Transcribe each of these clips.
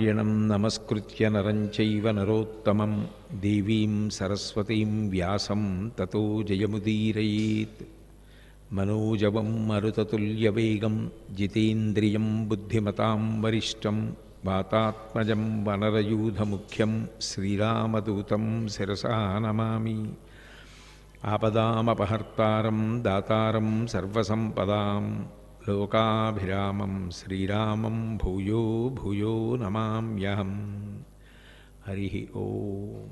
నారాయణం నమస్కృత్య నరం చైవ నరోత్తమం దేవీం సరస్వతీం వ్యాసం తతో జయముదీరయేత్. మనోజవం మరుతతుల్యవేగం జితేంద్రియం బుద్ధిమతాం వరిష్టం వాతాత్మజం వనరయూధముఖ్యం శ్రీరామదూతం శిరసా నమామి. ఆపదామపహర్తారం దాతారం సర్వసంపదాం లోకాభిరామం శ్రీరామం భూయో భూయో నమామ్యహం. హరి ఓం.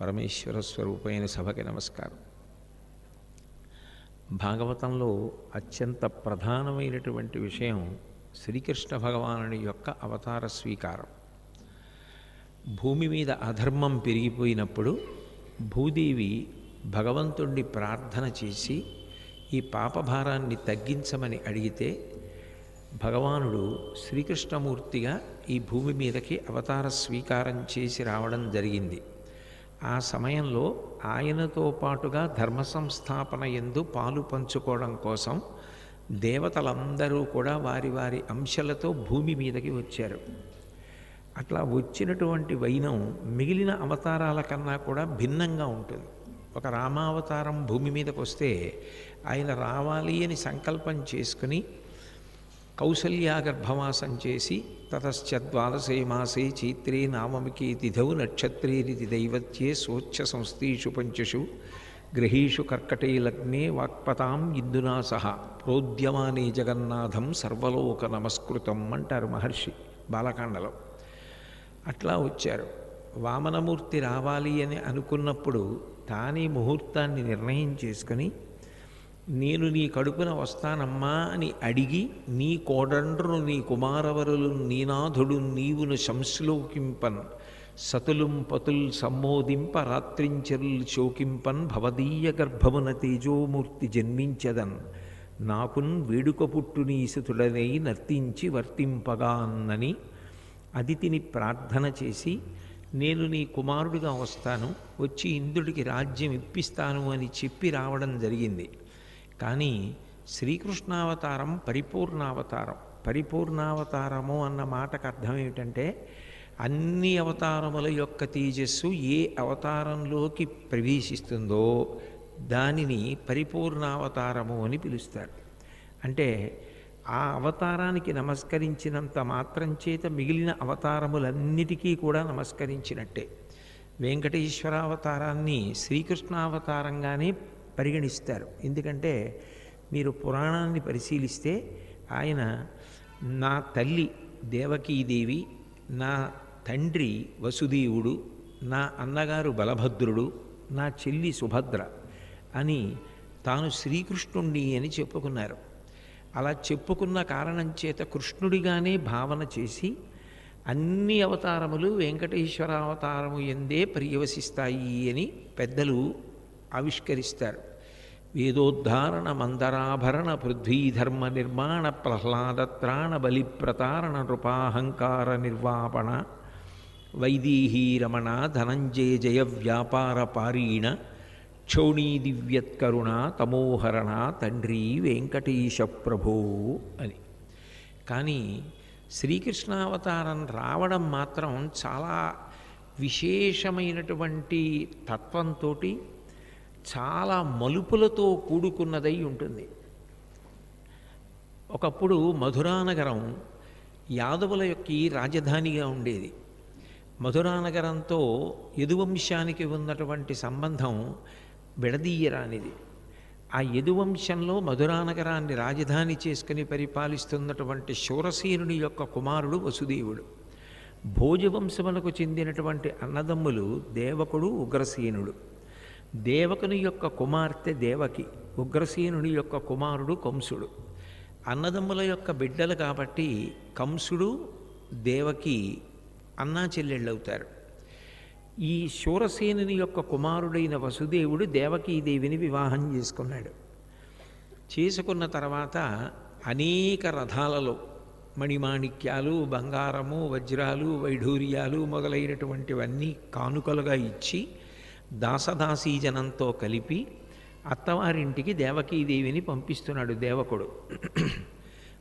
పరమేశ్వర స్వరూపమైన సభకి నమస్కారం. భాగవతంలో అత్యంత ప్రధానమైనటువంటి విషయం శ్రీకృష్ణ భగవానుని యొక్క అవతార స్వీకారం. భూమి మీద అధర్మం పెరిగిపోయినప్పుడు భూదేవి భగవంతుణ్ణి ప్రార్థన చేసి ఈ పాపభారాన్ని తగ్గించమని అడిగితే భగవానుడు శ్రీకృష్ణమూర్తిగా ఈ భూమి మీదకి అవతార స్వీకారం చేసి రావడం జరిగింది. ఆ సమయంలో ఆయనతో పాటుగా ధర్మ సంస్థాపన యందు పాలు పంచుకోవడం కోసం దేవతలందరూ కూడా వారి వారి అంశాలతో భూమి మీదకి వచ్చారు. అట్లా వచ్చినటువంటి వైనం మిగిలిన అవతారాల కన్నా కూడా భిన్నంగా ఉంటుంది. ఒక రామావతారం భూమి మీదకి వస్తే ఆయన రావాలి అని సంకల్పం చేసుకుని కౌసల్యాగర్భవాసం చేసి తతశ్చ ద్వాదశే మాసే చైత్రే నామమికే తిథౌ నక్షత్రేరితి దైవత్యే సోచ్ఛ సంస్థీషు పంచషు గ్రహీషు కర్కటే లగ్నే వాక్పతాం ఇందునా సహ ప్రోద్యమానే జగన్నాథం సర్వలోక నమస్కృతం అంటారు మహర్షి బాలకాండలో. అట్లా వచ్చారు. వామనమూర్తి రావాలి అని అనుకున్నప్పుడు తానే ముహూర్తాన్ని నిర్ణయం చేసుకుని నేను నీ కడుపున వస్తానమ్మా అని అడిగి నీ కోడండ్రును నీ కుమారవరులు నీనాథుడు నీవును సంశ్లోకింపన్ సతులుం పతుల్ సమ్మోదింప రాత్రించరుల్ శోకింపన్ భవదీయ గర్భమున తేజోమూర్తి జన్మించదన్ నాకున్ వేడుక పుట్టు నీసుతుడనై నర్తించి వర్తింపగా అన్నని అదితిని ప్రార్థన చేసి నేను నీ కుమారుడిగా వస్తాను, వచ్చి ఇంద్రుడికి రాజ్యం ఇప్పిస్తాను అని చెప్పి రావడం జరిగింది. కానీ శ్రీకృష్ణావతారం పరిపూర్ణావతారం. పరిపూర్ణావతారము అన్న మాటకు అర్థం ఏమిటంటే అన్ని అవతారముల యొక్క తేజస్సు ఏ అవతారంలోకి ప్రవేశిస్తుందో దానిని పరిపూర్ణావతారము అని పిలుస్తారు. అంటే ఆ అవతారానికి నమస్కరించినంత మాత్రం చేత మిగిలిన అవతారములన్నిటికీ కూడా నమస్కరించినట్టే. వెంకటేశ్వరావతారాన్ని శ్రీకృష్ణావతారంగానే పరిగణిస్తారు. ఎందుకంటే మీరు పురాణాన్ని పరిశీలిస్తే ఆయన నా తల్లి దేవకీదేవి, నా తండ్రి వసుదేవుడు, నా అన్నగారు బలభద్రుడు, నా చెల్లి సుభద్ర అని తాను శ్రీకృష్ణుణ్ణి అని చెప్పుకున్నారు. అలా చెప్పుకున్న కారణం చేత కృష్ణుడిగానే భావన చేసి అన్ని అవతారములు వెంకటేశ్వరావతారము ఎందే పర్యవసిస్తాయి అని పెద్దలు ఆవిష్కరిస్తారు. వేదోద్ధారణ మందరాభరణ పృథ్వీధర్మ నిర్మాణ ప్రహ్లాదత్రాణ బలిప్రతారణ నృపాహంకార నిర్వాపణ వైదేహీ రమణ ధనంజయ జయ వ్యాపార పారీణ క్షౌణీ దివ్యత్కరుణ తమోహరణ తండ్రి వెంకటేశ ప్రభో అని. కానీ శ్రీకృష్ణావతారం రావడం మాత్రం చాలా విశేషమైనటువంటి తత్వంతో చాలా మలుపులతో కూడుకున్నదై ఉంటుంది. ఒకప్పుడు మధురానగరం యాదవుల యొక్క రాజధానిగా ఉండేది. మధురానగరంతో యదువంశానికి ఉన్నటువంటి సంబంధం విడదీయరానిది. ఆ యదువంశంలో మధురానగరాన్ని రాజధాని చేసుకుని పరిపాలిస్తున్నటువంటి శూరసేనుని యొక్క కుమారుడు వసుదేవుడు. భోజవంశములకు చెందినటువంటి అన్నదమ్ములు దేవకుడు, ఉగ్రసేనుడు. దేవకుని యొక్క కుమార్తె దేవకి, ఉగ్రసేనుని యొక్క కుమారుడు కంసుడు. అన్నదమ్ముల యొక్క బిడ్డలు కాబట్టి కంసుడు దేవకి అన్నా చెల్లెళ్ళవుతారు. ఈ శూరసేనుని యొక్క కుమారుడైన వసుదేవుడు దేవకీదేవిని వివాహం చేసుకున్నాడు. చేసుకున్న తర్వాత అనేక రథాలలో మణిమాణిక్యాలు, బంగారము, వజ్రాలు, వైఢూర్యాలు మొదలైనటువంటివన్నీ కానుకలుగా ఇచ్చి దాసదాసీజనంతో కలిపి అత్తవారింటికి దేవకీదేవిని పంపిస్తున్నాడు దేవకుడు.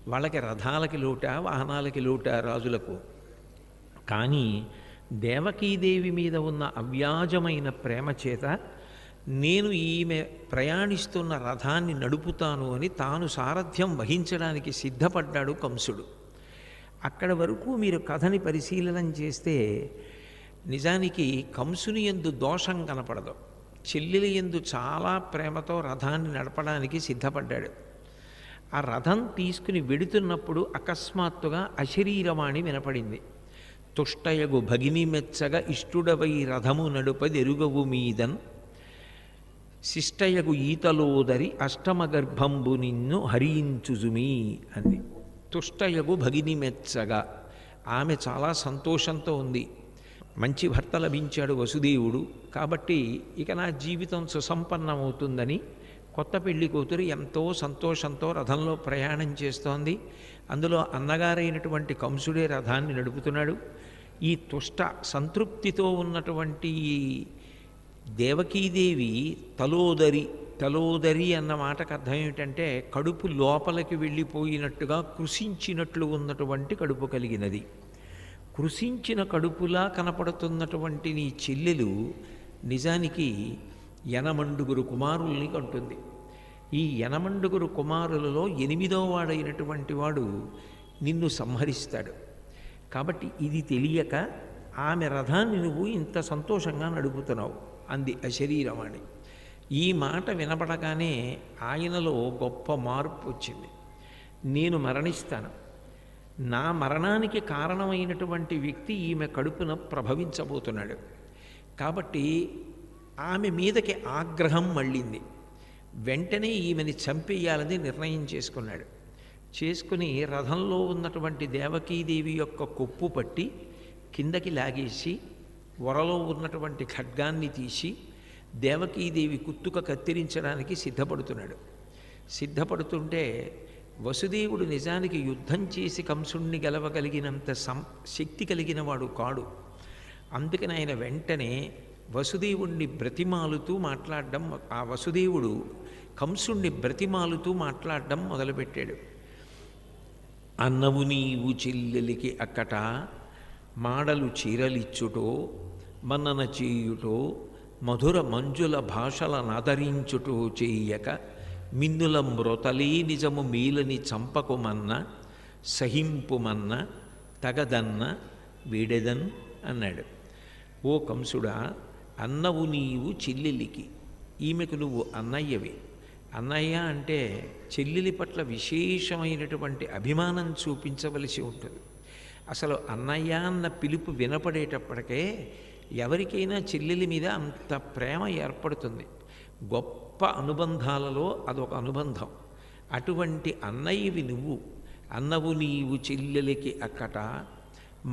వాళ్ళకి రథాలకి లోట, వాహనాలకి లోట రాజులకు. కానీ దేవకీదేవి మీద ఉన్న అవ్యాజమైన ప్రేమ చేత నేను ఈమె ప్రయాణిస్తున్న రథాన్ని నడుపుతాను అని తాను సారథ్యం వహించడానికి సిద్ధపడ్డాడు కంసుడు. అక్కడ వరకు మీరు కథని పరిశీలనం చేస్తే నిజానికి కంసుని యందు దోషం కనపడదు. చెల్లెలి యందు చాలా ప్రేమతో రథాన్ని నడపడానికి సిద్ధపడ్డాడు. ఆ రథం తీసుకుని వెడుతున్నప్పుడు అకస్మాత్తుగా అశరీరవాణి వినపడింది. తుష్టయగు భగిని మెచ్చగా ఇష్టుడవై రథము నడుపదెరుగవు మీదన్ శిష్టయగు ఈతలోదరి అష్టమగర్భంబు నిన్ను హరించుజుమీ అంది. తుష్టయగు భగిని మెచ్చగా, ఆమె చాలా సంతోషంతో ఉంది. మంచి భర్త లభించాడు వసుదేవుడు, కాబట్టి ఇక నా జీవితం సుసంపన్నమవుతుందని కొత్త పెళ్లి కూతురు ఎంతో సంతోషంతో రథంలో ప్రయాణం చేస్తోంది. అందులో అన్నగారైనటువంటి కంసుడే రథాన్ని నడుపుతున్నాడు. ఈ తుష్ట సంతృప్తితో ఉన్నటువంటి దేవకీదేవి తలోదరి అన్న మాటకు అర్థం ఏమిటంటే కడుపు లోపలికి వెళ్ళిపోయినట్టుగా కృషించినట్లు ఉన్నటువంటి కడుపు కలిగినది. కృషించిన కడుపులా కనపడుతున్నటువంటి నీ చెల్లెలు నిజానికి యనమండుగురు కుమారుల్ని కంటుంది. ఈ యనమండుగురు కుమారులలో 8వ వాడైనటువంటి వాడు నిన్ను సంహరిస్తాడు. కాబట్టి ఇది తెలియక ఆమె రథాన్ని నువ్వు ఇంత సంతోషంగా నడుపుతున్నావు అంది అశరీరవాణి. ఈ మాట వినపడగానే ఆయనలో గొప్ప మార్పు వచ్చింది. నేను మరణిస్తాను, నా మరణానికి కారణమైనటువంటి వ్యక్తి ఈమె కడుపున ప్రభవించబోతున్నాడు, కాబట్టి ఆమె మీదకి ఆగ్రహం మళ్ళింది. వెంటనే ఈమెని చంపేయాలని నిర్ణయం చేసుకున్నాడు. చేసుకుని రథంలో ఉన్నటువంటి దేవకీదేవి యొక్క కొప్పు పట్టి కిందకి లాగేసి వరలో ఉన్నటువంటి ఖడ్గాన్ని తీసి దేవకీదేవి కుత్తుక కత్తిరించడానికి సిద్ధపడుతున్నాడు. సిద్ధపడుతుంటే వసుదేవుడు నిజానికి యుద్ధం చేసి కంసుణ్ణి గెలవగలిగినంత శక్తి కలిగిన వాడు కాడు. అందుకని ఆయన వెంటనే వసుదేవుణ్ణి బ్రతిమాలుతూ మాట్లాడడం, ఆ వసుదేవుడు కంసుణ్ణి బ్రతిమాలుతూ మాట్లాడడం మొదలుపెట్టాడు. అన్నవు నీవు చెల్లెలికి అక్కట మాడలు చీరలిచ్చుటో మన్నన చేయుటో మధుర మంజుల భాషల నాదరించుటో చెయ్యక మిన్నుల మ్రొతలే నిజము మీలని చంపకుమన్న సహింపుమన్న తగదన్న వీడెదన్ అన్నాడు. ఓ కంసుడా, అన్నవు నీవు చెల్లెలికి, ఈమెకు నువ్వు అన్నయ్యవి. అన్నయ్య అంటే చెల్లెలి పట్ల విశేషమైనటువంటి అభిమానం చూపించవలసి ఉంటుంది. అసలు అన్నయ్య అన్న పిలుపు వినపడేటప్పటికే ఎవరికైనా చెల్లెలి మీద అంత ప్రేమ ఏర్పడుతుంది. గొప్ప అనుబంధాలలో అదొక అనుబంధం. అటువంటి అన్నయ్యవి నువ్వు. అన్నవు నీవు చెల్లెలికి అక్కట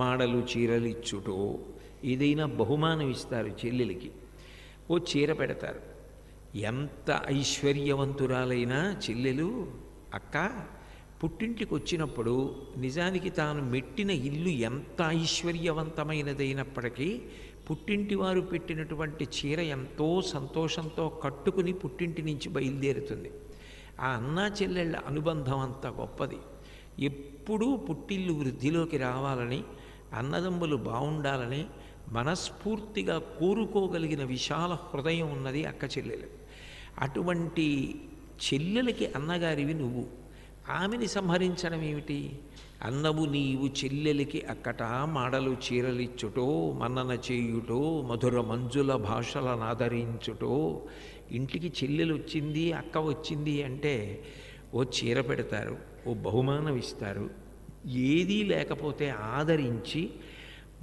మాడలు చీరలిచ్చుటో, ఏదైనా బహుమానం ఇస్తారు చెల్లెలికి, ఓ చీర పెడతారు. ఎంత ఐశ్వర్యవంతురాలైనా చెల్లెలు అక్క పుట్టింటికి వచ్చినప్పుడు నిజానికి తాను మెట్టిన ఇల్లు ఎంత ఐశ్వర్యవంతమైనదైనప్పటికీ పుట్టింటి వారు పెట్టినటువంటి చీర ఎంతో సంతోషంతో కట్టుకుని పుట్టింటి నుంచి బయలుదేరుతుంది. ఆ అన్నా చెల్లెళ్ళ అనుబంధం అంత గొప్పది. ఎప్పుడూ పుట్టిల్లు వృద్ధిలోకి రావాలని, అన్నదమ్ములు బాగుండాలని మనస్ఫూర్తిగా కోరుకోగలిగిన విశాల హృదయం ఉన్నది అక్క చెల్లెలు. అటువంటి చెల్లెలకి అన్నగారివి నువ్వు. ఆమెని సంహరించడం ఏమిటి? అన్నవు నీవు చెల్లెలికి అక్కట మాడలు చీరలిచ్చుటో మన్నన చేయుటో మధుర మంజుల భాషలను ఆదరించుటో. ఇంటికి చెల్లెలు వచ్చింది, అక్క వచ్చింది అంటే ఓ చీర పెడతారు, ఓ బహుమానం ఇస్తారు. ఏదీ లేకపోతే ఆదరించి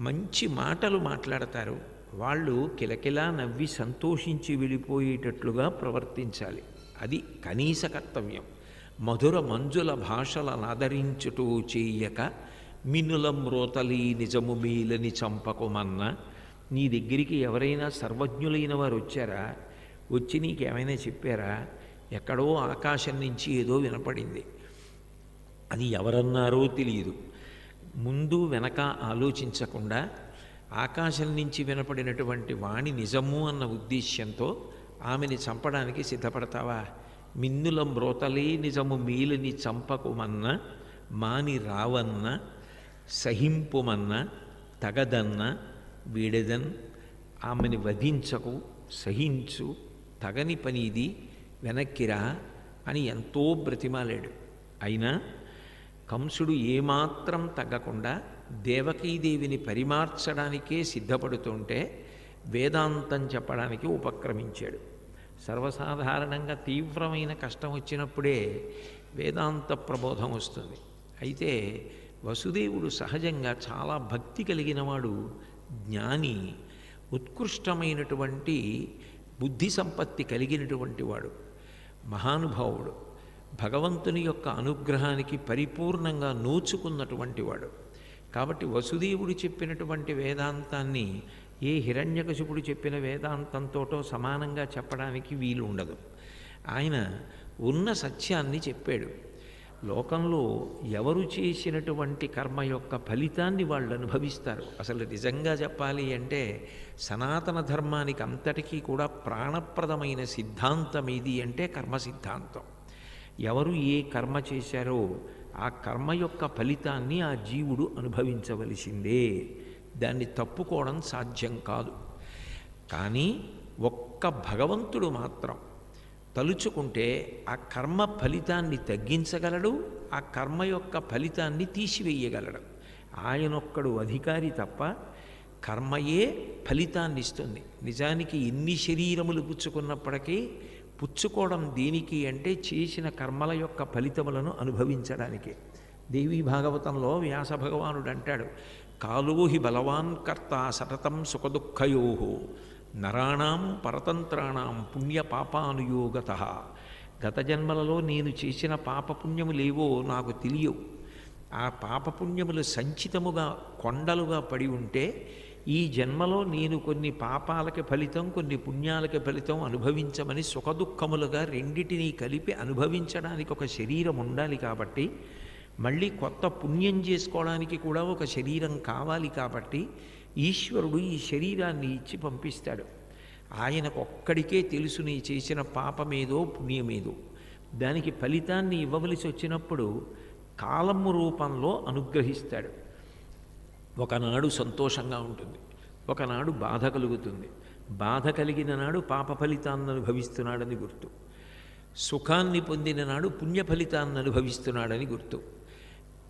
మంచి మాటలు మాట్లాడతారు. వాళ్ళు కిలకిలా నవ్వి సంతోషించి వెళ్ళిపోయేటట్లుగా ప్రవర్తించాలి. అది కనీస కర్తవ్యం. మధుర మంజుల భాషలను ఆదరించుటూ చేయక మిన్నుల మ్రోతలి నిజము మీలని చంపకుమన్న. నీ దగ్గరికి ఎవరైనా సర్వజ్ఞులైన వారు వచ్చారా? వచ్చి నీకేమైనా చెప్పారా? ఎక్కడో ఆకాశం నుంచి ఏదో వినపడింది, అది ఎవరన్నారో తెలియదు. ముందు వెనక ఆలోచించకుండా ఆకాశం నుంచి వినపడినటువంటి వాణి నిజము అన్న ఉద్దేశ్యంతో ఆమెని చంపడానికి సిద్ధపడతావా? మిన్నుల మ్రోతలే నిజము మీలని చంపకుమన్న మాని రావన్న సహింపుమన్న తగదన్న వీడెదన్, ఆమెని వధించకు, సహించు, తగని పని ఇది, వెనక్కిరా అని ఎంతో బ్రతిమాలాడు. అయినా కంసుడు ఏమాత్రం తగ్గకుండా దేవకీదేవిని పరిమార్చడానికే సిద్ధపడుతుంటే వేదాంతం చెప్పడానికి ఉపక్రమించాడు. సర్వసాధారణంగా తీవ్రమైన కష్టం వచ్చినప్పుడే వేదాంత ప్రబోధం వస్తుంది. అయితే వసుదేవుడు సహజంగా చాలా భక్తి కలిగినవాడు, జ్ఞాని, ఉత్కృష్టమైనటువంటి బుద్ధి సంపత్తి కలిగినటువంటి వాడు, మహానుభావుడు, భగవంతుని యొక్క అనుగ్రహానికి పరిపూర్ణంగా నోచుకున్నటువంటి వాడు. కాబట్టి వసుదేవుడు చెప్పినటువంటి వేదాంతాన్ని ఏ హిరణ్యకశిపుడు చెప్పిన వేదాంతంతోటో సమానంగా చెప్పడానికి వీలు ఉండదు. ఆయన ఉన్న సత్యాన్ని చెప్పాడు. లోకంలో ఎవరు చేసినటువంటి కర్మ యొక్క ఫలితాన్ని వాళ్ళు అనుభవిస్తారు. అసలు నిజంగా చెప్పాలి అంటే సనాతన ధర్మానికి అంతటికీ కూడా ప్రాణప్రదమైన సిద్ధాంతం ఏది అంటే కర్మ సిద్ధాంతం. ఎవరు ఏ కర్మ చేశారో ఆ కర్మ యొక్క ఫలితాన్ని ఆ జీవుడు అనుభవించవలసిందే. దాన్ని తప్పుకోవడం సాధ్యం కాదు. కానీ ఒక్క భగవంతుడు మాత్రం తలుచుకుంటే ఆ కర్మ ఫలితాన్ని తగ్గించగలడు, ఆ కర్మ యొక్క ఫలితాన్ని తీసివేయగలడు. ఆయనొక్కడు అధికారి తప్ప కర్మయే ఫలితాన్ని ఇస్తుంది. నిజానికి ఎన్ని శరీరములు పుచ్చుకున్నప్పటికీ పుచ్చుకోవడం దేనికి అంటే చేసిన కర్మల యొక్క ఫలితములను అనుభవించడానికి. దేవీ భాగవతంలో వ్యాస భగవానుడు అంటాడు, కాలోహి బలవాన్ కర్త సతతం సుఖదుఃఖయో నరాణం పరతంత్రాణం పుణ్యపాపానుయోగత. గత జన్మలలో నేను చేసిన పాపపుణ్యములేవో నాకు తెలియవు. ఆ పాపపుణ్యములు సంచితముగా కొండలుగా పడి ఉంటే ఈ జన్మలో నేను కొన్ని పాపాలకి ఫలితం, కొన్ని పుణ్యాలకి ఫలితం అనుభవించమని సుఖదుఖములుగా రెండిటినీ కలిపి అనుభవించడానికి ఒక శరీరం ఉండాలి. కాబట్టి మళ్ళీ కొత్త పుణ్యం చేసుకోవడానికి కూడా ఒక శరీరం కావాలి. కాబట్టి ఈశ్వరుడు ఈ శరీరాన్ని ఇచ్చి పంపిస్తాడు. ఆయనకు ఒక్కడికే తెలుసు నీ చేసిన పాపమేదో పుణ్యమేదో. దానికి ఫలితాన్ని ఇవ్వవలసి వచ్చినప్పుడు కాలము రూపంలో అనుగ్రహిస్తాడు. ఒకనాడు సంతోషంగా ఉంటుంది, ఒకనాడు బాధ కలుగుతుంది. బాధ కలిగిన నాడు పాప ఫలితాన్ని అనుభవిస్తున్నాడని గుర్తు, సుఖాన్ని పొందిన నాడు పుణ్య ఫలితాన్ని అనుభవిస్తున్నాడని గుర్తు.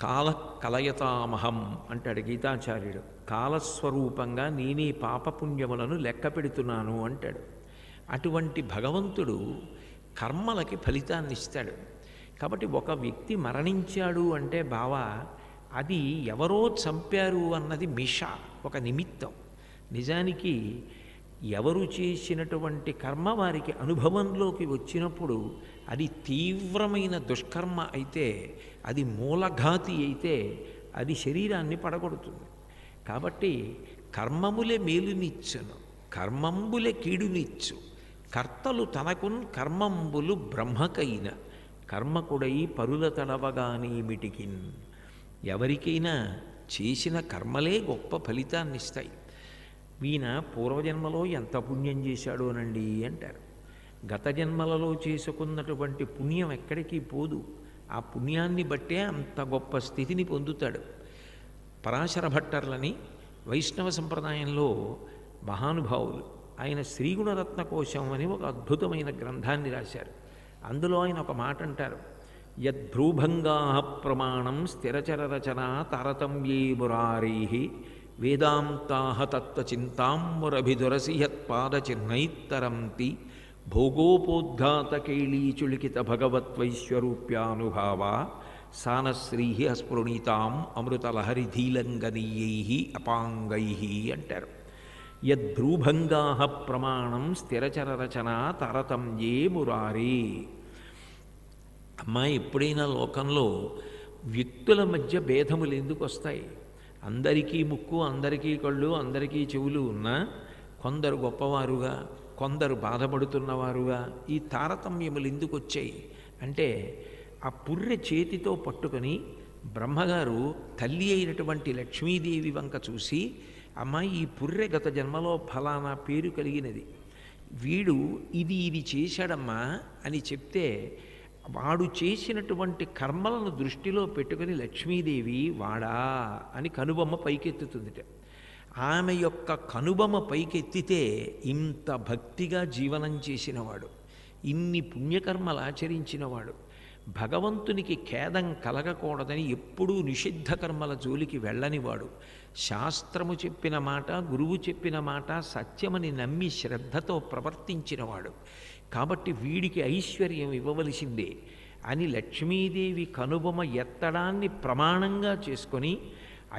కాల కలయతామహం అంటాడు గీతాచార్యుడు. కాలస్వరూపంగా నేనే పాపపుణ్యములను లెక్క పెడుతున్నాను అంటాడు. అటువంటి భగవంతుడు కర్మలకి ఫలితాన్ని ఇస్తాడు. కాబట్టి ఒక వ్యక్తి మరణించాడు అంటే బావా అది ఎవరో చంపారు అన్నది మిష, ఒక నిమిత్తం. నిజానికి ఎవరు చేసినటువంటి కర్మ వారికి అనుభవంలోకి వచ్చినప్పుడు అది తీవ్రమైన దుష్కర్మ అయితే, అది మూలఘాతి అయితే అది శరీరాన్ని పడగొడుతుంది. కాబట్టి కర్మములే మేలునిచ్చును, కర్మంబులే కీడునిచ్చు, కర్తలు తనకున్ కర్మంబులు బ్రహ్మకైన, కర్మకుడై పరుల తడవగానేమిటికిన్. ఎవరికైనా చేసిన కర్మలే గొప్ప ఫలితాన్ని ఇస్తాయి. ఈయన పూర్వజన్మలో ఎంత పుణ్యం చేశాడోనండి అంటారు. గత జన్మలలో చేసుకున్నటువంటి పుణ్యం ఎక్కడికి పోదు. ఆ పుణ్యాన్ని బట్టే అంత గొప్ప స్థితిని పొందుతాడు. పరాశర భట్టర్లని వైష్ణవ సంప్రదాయంలో మహానుభావులు, ఆయన శ్రీగుణరత్న కోశం అని ఒక అద్భుతమైన గ్రంథాన్ని రాశారు. అందులో ఆయన ఒక మాట అంటారు, యద్భ్రూభంగా ప్రమాణం స్థిరచరరచనా తారతమ్యే మురారీ వేదాంతాహ తత్వచింతామురభిదురసి యత్పాదచిహ్నైత్తరంతి భోగోపోద్ఘాతకైళీచులికిత భగవద్వైశ్వరూప్యానుభావ సానశ్రీ అస్ఫురణీతాం అమృతలహరిధీలంగనీయై అపాంగై అంటారు. యద్భ్రూభంగా ప్రమాణం స్థిరచరరచనా తారతమ్యే మురారీ. అమ్మాయి ఎప్పుడైనా లోకంలో వ్యక్తుల మధ్య భేదములు ఎందుకు వస్తాయి? అందరికీ ముక్కు, అందరికీ కళ్ళు, అందరికీ చెవులు ఉన్నా కొందరు గొప్పవారుగా, కొందరు బాధపడుతున్నవారుగా ఈ తారతమ్యములు ఎందుకు వచ్చాయి అంటే, ఆ పుర్రె చేతితో పట్టుకొని బ్రహ్మగారు తల్లి అయినటువంటి లక్ష్మీదేవి వంక చూసి, అమ్మాయి ఈ పుర్రె గత జన్మలో ఫలానా పేరు కలిగినది, వీడు ఇది చేశాడమ్మా అని చెప్తే వాడు చేసినటువంటి కర్మలను దృష్టిలో పెట్టుకుని లక్ష్మీదేవి వాడా అని కనుబొమ్మ పైకెత్తుతుందిట. ఆమె యొక్క కనుబొమ పైకెత్తితే ఇంత భక్తిగా జీవనం చేసినవాడు, ఇన్ని పుణ్యకర్మలు ఆచరించినవాడు, భగవంతునికి ఖేదం కలగకూడదని ఎప్పుడూ నిషిద్ధ కర్మల జోలికి వెళ్ళనివాడు, శాస్త్రము చెప్పిన మాట, గురువు చెప్పిన మాట సత్యమని నమ్మి శ్రద్ధతో ప్రవర్తించినవాడు. కాబట్టి వీడికి ఐశ్వర్యం ఇవ్వవలసిందే అని లక్ష్మీదేవి కనుబొమ ఎత్తడాన్ని ప్రమాణంగా చేసుకొని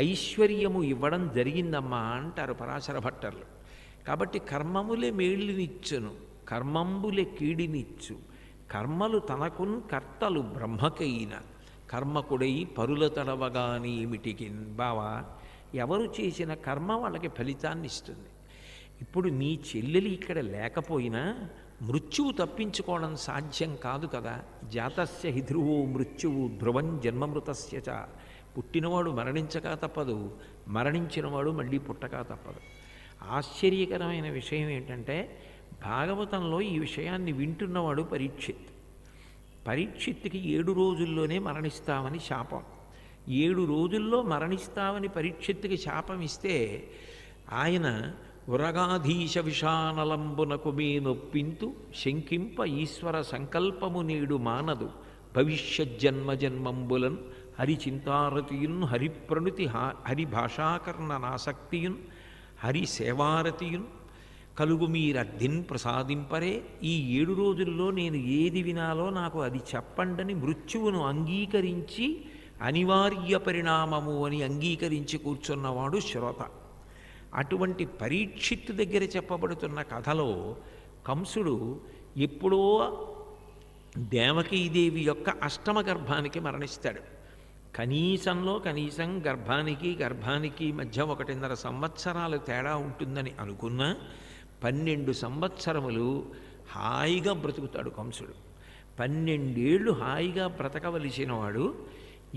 ఐశ్వర్యము ఇవ్వడం జరిగిందమ్మా అంటారు పరాశర భట్టర్లు. కాబట్టి కర్మములే మేళ్ళునిచ్చును, కర్మంబులే కీడినిచ్చు, కర్మలు తనకున్ కర్తలు బ్రహ్మకైన, కర్మకుడై పరుల తడవగాని ఏమిటికిన్. బావా, ఎవరు చేసిన కర్మ వాళ్ళకి ఫలితాన్ని ఇస్తుంది. ఇప్పుడు నీ చెల్లెలి ఇక్కడ లేకపోయినా మృత్యువు తప్పించుకోవడం సాధ్యం కాదు కదా. జాతస్య హి ధ్రువో మృత్యువు ధ్రువం జన్మమృతస్య చ. పుట్టినవాడు మరణించక తప్పదు, మరణించినవాడు మళ్ళీ పుట్టక తప్పదు. ఆశ్చర్యకరమైన విషయం ఏంటంటే భాగవతంలో ఈ విషయాన్ని వింటున్నవాడు పరీక్షిత్. పరీక్షిత్తుకి 7 రోజుల్లోనే మరణిస్తామని శాపం. 7 రోజుల్లో మరణిస్తామని పరీక్షిత్తుకి శాపం ఇస్తే ఆయన ఉరగాధీశ విషానలంబునకు మీ నొప్పింతు శంకింప ఈశ్వర సంకల్పము నేడు మానదు భవిష్యజ్జన్మ జన్మంబులన్ హరిచింతారతియున్ హరిప్రణుతి హరిభాషాకర్ణనాసక్తియున్ హరి సేవారతియున్ కలుగు మీరద్దిన్ ప్రసాదింపరే. ఈ 7 రోజుల్లో నేను ఏది వినాలో నాకు అది చెప్పండని మృత్యువును అంగీకరించి అనివార్య పరిణామము అని అంగీకరించి కూర్చున్నవాడు శ్రోత. అటువంటి పరీక్షిత్తు దగ్గర చెప్పబడుతున్న కథలో కంసుడు ఎప్పుడో దేవకీదేవి యొక్క అష్టమ గర్భానికి మరణిస్తాడు. కనీసం గర్భానికి మధ్య 1.5 సంవత్సరాలు తేడా ఉంటుందని అనుకున్నా 12 సంవత్సరములు హాయిగా బ్రతుకుతాడు కంసుడు. 12 ఏళ్ళు హాయిగా బ్రతకవలసిన వాడు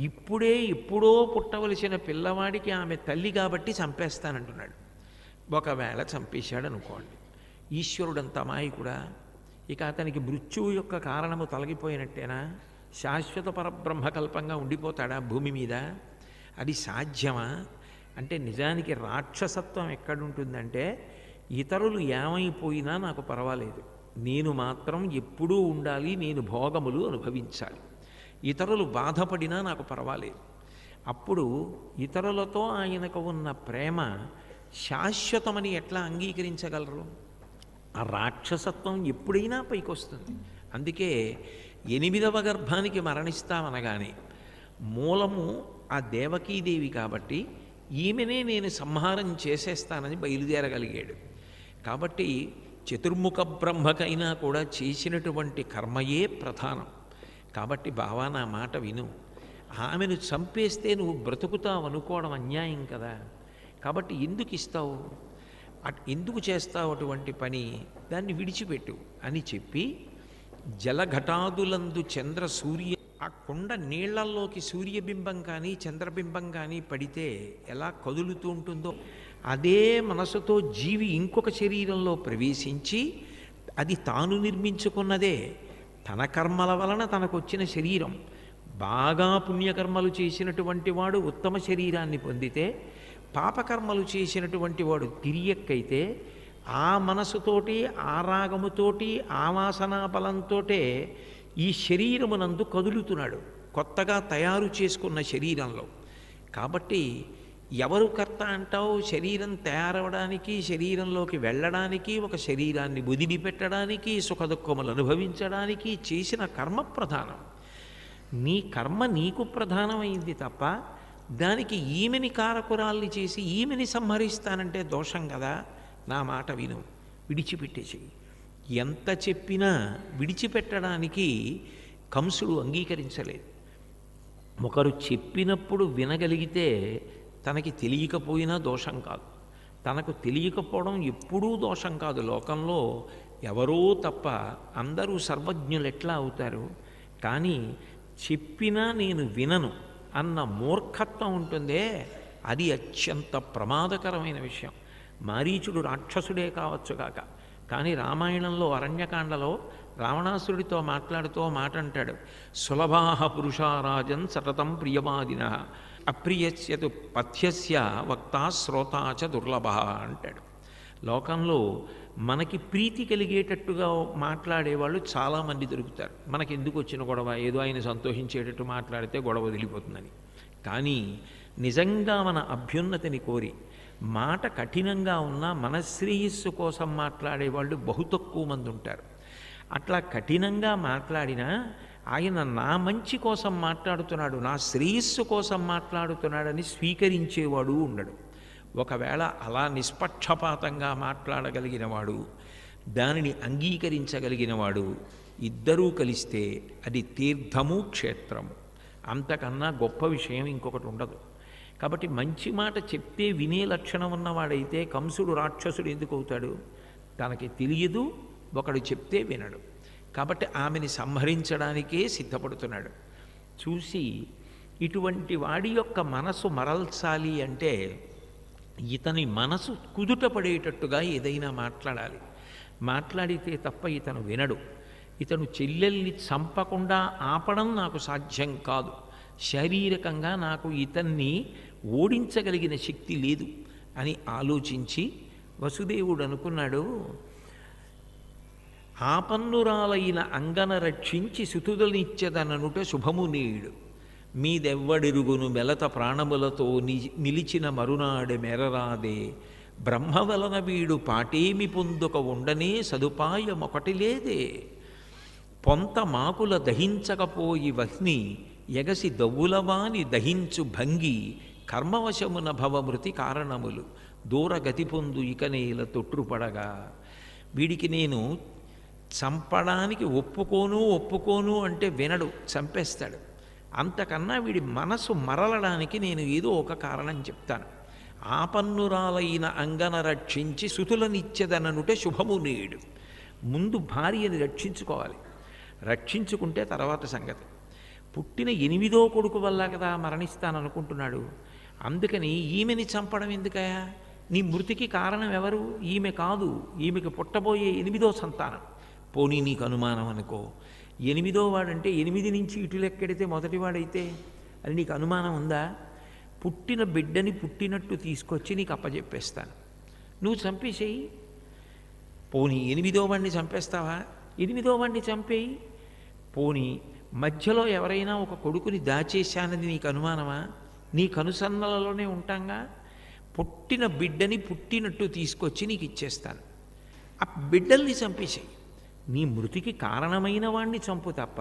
ఎప్పుడో పుట్టవలసిన పిల్లవాడికి ఆమె తల్లి కాబట్టి చంపేస్తానంటున్నాడు. ఒకవేళ చంపేశాడు అనుకోండి, ఈశ్వరుడంత అమాయకుడా? ఇక అతనికి మృత్యువు యొక్క కారణము తొలగిపోయినట్టేనా? శాశ్వత పరబ్రహ్మకల్పంగా ఉండిపోతాడా భూమి మీద? అది సాధ్యమా? అంటే నిజానికి రాక్షసత్వం ఎక్కడుంటుందంటే ఇతరులు ఏమైపోయినా నాకు పర్వాలేదు, నేను మాత్రం ఎప్పుడూ ఉండాలి, నేను భోగములు అనుభవించాలి. ఇతరులు బాధపడినా నాకు పర్వాలేదు. అప్పుడు ఇతరులతో ఆయనకు ఉన్న ప్రేమ శాశ్వతమని ఎట్లా అంగీకరించగలరు? ఆ రాక్షసత్వం ఎప్పుడైనా పైకొస్తుంది. అందుకే 8వ గర్భానికి మరణిస్తామనగానే మూలము ఆ దేవకీదేవి కాబట్టి ఈమెనే నేను సంహారం చేసేస్తానని బయలుదేరగలిగాడు. కాబట్టి చతుర్ముఖ బ్రహ్మకైనా కూడా చేసినటువంటి కర్మయే ప్రధానం. కాబట్టి బావా, నా మాట విను, ఆమెను చంపేస్తే నువ్వు బ్రతుకుతావు అనుకోవడం అన్యాయం కదా. కాబట్టి ఎందుకు ఇస్తావు, ఎందుకు చేస్తావు అటువంటి పని, దాన్ని విడిచిపెట్టు అని చెప్పి జలఘటాదులందు చంద్ర సూర్య, ఆ కొండ నీళ్లల్లోకి సూర్యబింబం కానీ చంద్రబింబం కానీ పడితే ఎలా కదులుతూ ఉంటుందో అదే మనసుతో జీవి ఇంకొక శరీరంలో ప్రవేశించి అది తాను నిర్మించుకున్నదే, తన కర్మల వలన తనకొచ్చిన శరీరం. బాగా పుణ్యకర్మలు చేసినటువంటి వాడు ఉత్తమ శరీరాన్ని పొందితే, పాపకర్మలు చేసినటువంటి వాడు తిరియక్కైతే ఆ మనసుతోటి, ఆ రాగముతోటి, ఆ వాసనా బలంతోటే ఈ శరీరమునందు కదులుతున్నాడు, కొత్తగా తయారు చేసుకున్న శరీరంలో. కాబట్టి ఎవరు కర్త అంటావు? శరీరం తయారవడానికి, శరీరంలోకి వెళ్ళడానికి, ఒక శరీరాన్ని వదిలిపెట్టడానికి, సుఖదుఖములు అనుభవించడానికి చేసిన కర్మ ప్రధానం. నీ కర్మ నీకు ప్రధానమైంది తప్ప దానికి ఈమెని కారకురాల్ని చేసి ఈమెని సంహరిస్తానంటే దోషం కదా. నా మాట విను, విడిచిపెట్టేసేయి. ఎంత చెప్పినా విడిచిపెట్టడానికి కంసుడు అంగీకరించలేదు. ఒకరు చెప్పినప్పుడు వినగలిగితే తనకి తెలియకపోయినా దోషం కాదు, తనకు తెలియకపోవడం ఎప్పుడూ దోషం కాదు. లోకంలో ఎవరో తప్ప అందరూ సర్వజ్ఞులు ఎట్లా అవుతారు? కానీ చెప్పినా నేను వినను అన్న మూర్ఖత్వం ఉంటుందే, అది అత్యంత ప్రమాదకరమైన విషయం. మారీచుడు రాక్షసుడే కావచ్చు కాక, కానీ రామాయణంలో అరణ్యకాండలో రావణాసురుడితో మాట్లాడుతూ మాట అంటాడు, సులభాహ పురుషారాజన్ సతతం ప్రియవాదిన. అప్రియస్యతు పథ్యస్య వక్తా శ్రోతా చ దుర్లభ అంటాడు. లోకంలో మనకి ప్రీతి కలిగేటట్టుగా మాట్లాడేవాళ్ళు చాలామంది దొరుకుతారు. మనకి ఎందుకు వచ్చిన గొడవ, ఏదో ఆయన సంతోషించేటట్టు మాట్లాడితే గొడవ వదిలిపోతుందని. కానీ నిజంగా మన అభ్యున్నతిని కోరి మాట కఠినంగా ఉన్నా మన శ్రేయస్సు కోసం మాట్లాడేవాళ్ళు బహు తక్కువ మంది ఉంటారు. అట్లా కఠినంగా మాట్లాడినా ఆయన నా మంచి కోసం మాట్లాడుతున్నాడు, నా శ్రేయస్సు కోసం మాట్లాడుతున్నాడని స్వీకరించేవాడు ఉండడు. ఒకవేళ అలా నిష్పక్షపాతంగా మాట్లాడగలిగినవాడు, దానిని అంగీకరించగలిగినవాడు, ఇద్దరూ కలిస్తే అది తీర్థము క్షేత్రము. అంతకన్నా గొప్ప విషయం ఇంకొకటి ఉండదు. కాబట్టి మంచి మాట చెప్తే వినే లక్షణం ఉన్నవాడైతే కంసుడు రాక్షసుడు ఎందుకు అవుతాడు? తనకి తెలియదు, ఒకడు చెప్తే వినడు. కాబట్టి ఆమెని సంహరించడానికే సిద్ధపడుతున్నాడు. చూసి ఇటువంటి వాడి యొక్క మనసు మరల్చాలి అంటే ఇతని మనసు కుదుట పడేటట్టుగా ఏదైనా మాట్లాడాలి. మాట్లాడితే తప్ప ఇతను వినడు. ఇతను చెల్లెల్ని చంపకుండా ఆపడం నాకు సాధ్యం కాదు, శారీరకంగా నాకు ఇతన్ని ఓడించగలిగిన శక్తి లేదు అని ఆలోచించి వసుదేవుడు అనుకున్నాడు, ఆపన్నురాలైన అంగన రక్షించి సుతుదనిచ్చెదననుట శుభము నీడు, మీదెవ్వడిరుగును మెలత ప్రాణములతో నిలిచిన మరునాడు మెరరాదే, బ్రహ్మ వలన వీడు పాటేమి పొందుక ఉండనే సదుపాయమొకటి లేదే, పొంత మాకుల దహించకపోయి వహ్ని ఎగసి దవ్వులవాని దహించు భంగి, కర్మవశమున భవమృతి కారణములు దూరగతి పొందు ఇకనేల తొట్టుపడగా. వీడికి నేను చంపడానికి ఒప్పుకోను అంటే వినడు, చంపేస్తాడు. అంతకన్నా వీడి మనసు మరలడానికి నేను ఏదో ఒక కారణం చెప్తాను. ఆపన్నురాలైన అంగన రక్షించి సుతులనిచ్చెదననుటే శుభము నేడు. ముందు భార్యని రక్షించుకోవాలి, రక్షించుకుంటే తర్వాత సంగతి. పుట్టిన 8వ కొడుకు వల్ల కదా మరణిస్తాననుకుంటున్నాడు. అందుకని ఈమెని చంపడం ఎందుకయా? నీ మృతికి కారణం ఎవరు? ఈమె కాదు, ఈమెకి పుట్టబోయే 8వ సంతానం. పోనీ నీకు అనుమానం అనుకో, 8వ వాడంటే 8 నుంచి ఇటు లెక్కెడితే మొదటివాడైతే అది నీకు అనుమానం ఉందా? పుట్టిన బిడ్డని పుట్టినట్టు తీసుకొచ్చి నీకు అప్పచెప్పేస్తాను, నువ్వు చంపేసేయి. పోనీ 8వ వాడిని చంపేస్తావా? 8వ వాడిని చంపేయి. పోనీ మధ్యలో ఎవరైనా ఒక కొడుకుని దాచేశానది నీకు అనుమానమా? నీ కనుసన్నలలోనే ఉంటాంగా. పుట్టిన బిడ్డని పుట్టినట్టు తీసుకొచ్చి నీకు ఇచ్చేస్తాను, ఆ బిడ్డల్ని చంపేసేయి. నీ మృతికి కారణమైన వాణ్ణి చంపు తప్ప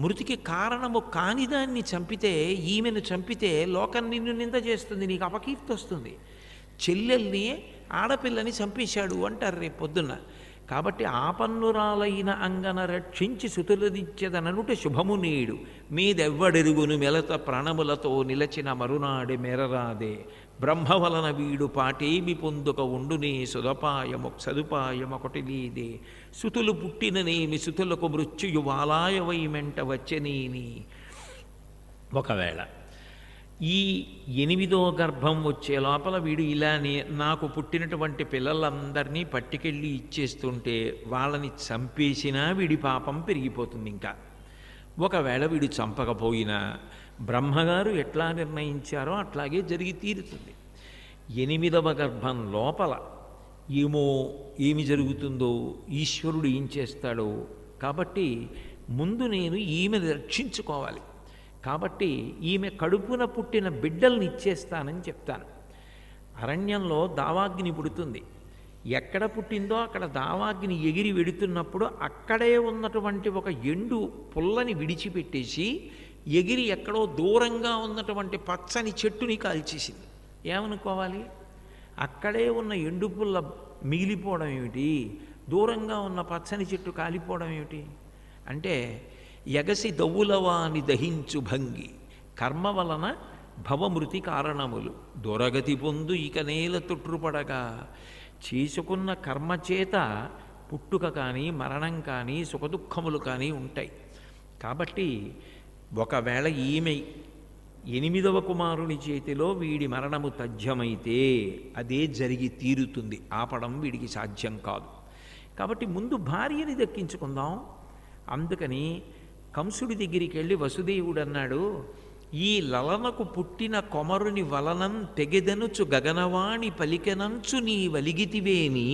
మృతికి కారణము కాని దాన్ని చంపితే, ఈమెను చంపితే లోకం నిన్ను నింద చేస్తుంది, నీకు అపకీర్తి వస్తుంది. చెల్లెల్ని ఆడపిల్లని చంపేశాడు అంటారు రేపు పొద్దున్న. కాబట్టి ఆపన్నురాలైన అంగన రక్షించి సుతులదిచ్చెదననుట శుభము నేడు, మీదెవ్వడెరుగును మెలత ప్రాణములతో నిలచిన మరునాడు మెరరాదే, బ్రహ్మ వలన వీడు పాటేమి పొందుక ఉండునే సదుపాయమొకటి లేదే, సుతులు పుట్టిననేమి సుతులకు మృత్యుయు వాలాయవై మెంట వచ్చనేని. ఒకవేళ ఈ 8వ గర్భం వచ్చే లోపల వీడు ఇలానే నాకు పుట్టినటువంటి పిల్లలందరినీ పట్టుకెళ్ళి ఇచ్చేస్తుంటే వాళ్ళని చంపేసినా వీడి పాపం పెరిగిపోతుంది. ఇంకా ఒకవేళ వీడు చంపకపోయినా బ్రహ్మగారు ఎట్లా నిర్ణయించారో అట్లాగే జరిగి తీరుతుంది. 8వ గర్భం లోపల ఏమి జరుగుతుందో, ఈశ్వరుడు ఏం చేస్తాడో. కాబట్టి ముందు నేను ఈమెను రక్షించుకోవాలి. కాబట్టి ఈమె కడుపున పుట్టిన బిడ్డల్ని ఇచ్చేస్తానని చెప్తాను. అరణ్యంలో దావాగ్ని పుడుతుంది. ఎక్కడ పుట్టిందో అక్కడ దావాగ్ని ఎగిరి వెడుతున్నప్పుడు అక్కడే ఉన్నటువంటి ఒక ఎండు పుల్లని విడిచిపెట్టేసి ఎగిరి ఎక్కడో దూరంగా ఉన్నటువంటి పచ్చని చెట్టుని కాల్చేసింది. ఏమనుకోవాలి? అక్కడే ఉన్న ఎండు పుల్ల మిగిలిపోవడం ఏమిటి, దూరంగా ఉన్న పచ్చని చెట్టు కాలిపోవడం ఏమిటి అంటే, ఎగసి దవ్వులవాని దహించు భంగి, కర్మ వలన భవమృతి కారణములు దొరగతి పొందు ఇక నేల తొట్టుపడగా. చేసుకున్న కర్మచేత పుట్టుక కానీ మరణం కానీ సుఖదుఖములు కానీ ఉంటాయి. కాబట్టి ఒకవేళ ఈమె 8వ కుమారుని చేతిలో వీడి మరణము తథ్యమైతే అదే జరిగి తీరుతుంది, ఆపడం వీడికి సాధ్యం కాదు. కాబట్టి ముందు భార్యని దక్కించుకుందాం. అందుకని కంసుడి దగ్గరికి వెళ్ళి వసుదేవుడు అన్నాడు, ఈ లలనకు పుట్టిన కొమరుని వలనం తెగెదనుచు గగనవాణి పలికెనంచు నీ వలిగితివేని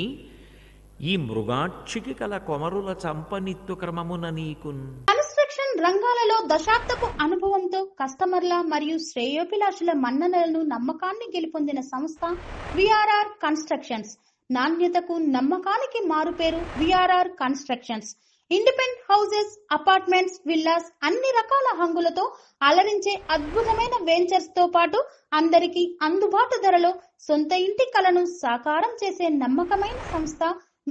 ఈ మృగాక్షికి కల కొమరుల చంపనిత్తు క్రమమున నీకున్. కన్స్ట్రక్షన్ రంగాలలో దశాబ్దపు అనుభవంతో కస్టమర్ల మరియు శ్రేయోభిలాషుల మన్ననలను నమ్మకాన్ని గెలుపొందిన సంస్థ విఆర్ఆర్ కన్స్ట్రక్షన్స్. నాణ్యతకు నమ్మకానికి మారుపేరు VRR constructions. Independent houses, apartments, villas అన్ని రకాల హంగులతో అలరించే అద్భుతమైన వెంచర్స్ తో పాటు అందరికీ అందుబాటు ధరలో సొంత ఇంటి కలను సాకారం చేసే నమ్మకమైన సంస్థ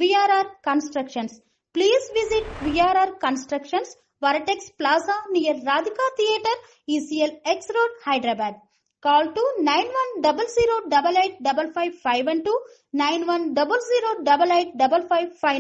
VRR constructions. Please visit VRR Constructions, Varatex Plaza near Radhika Theatre, ECL X Road, Hyderabad. Call to 9100885551 9100885559.